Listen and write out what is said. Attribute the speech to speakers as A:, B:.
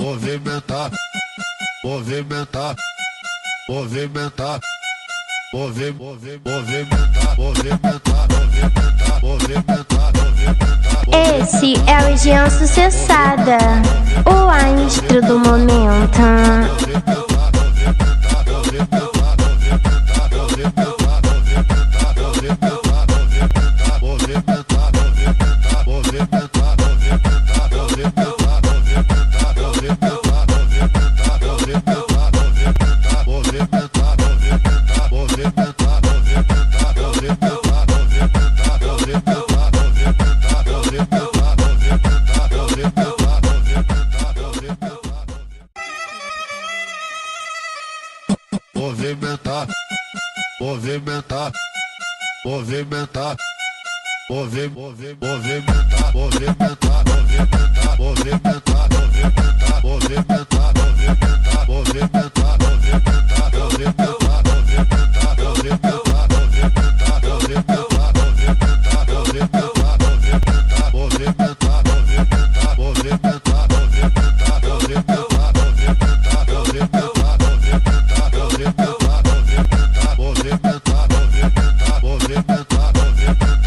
A: movimentar, movimentar, movimentar, movimentar, movimentar, movimentar, movimentar.
B: Esse é o Jean Sucessada, o astro do momento.
A: Movimentar, movimentar, movimentar, movimentar, movimentar, movimentar, movimentar, movimentar, movimentar, movimentar, movimentar, movimentar, movimentar, movimentar, movimentar, movimentar, movimentar, movimentar, movimentar, movimentar,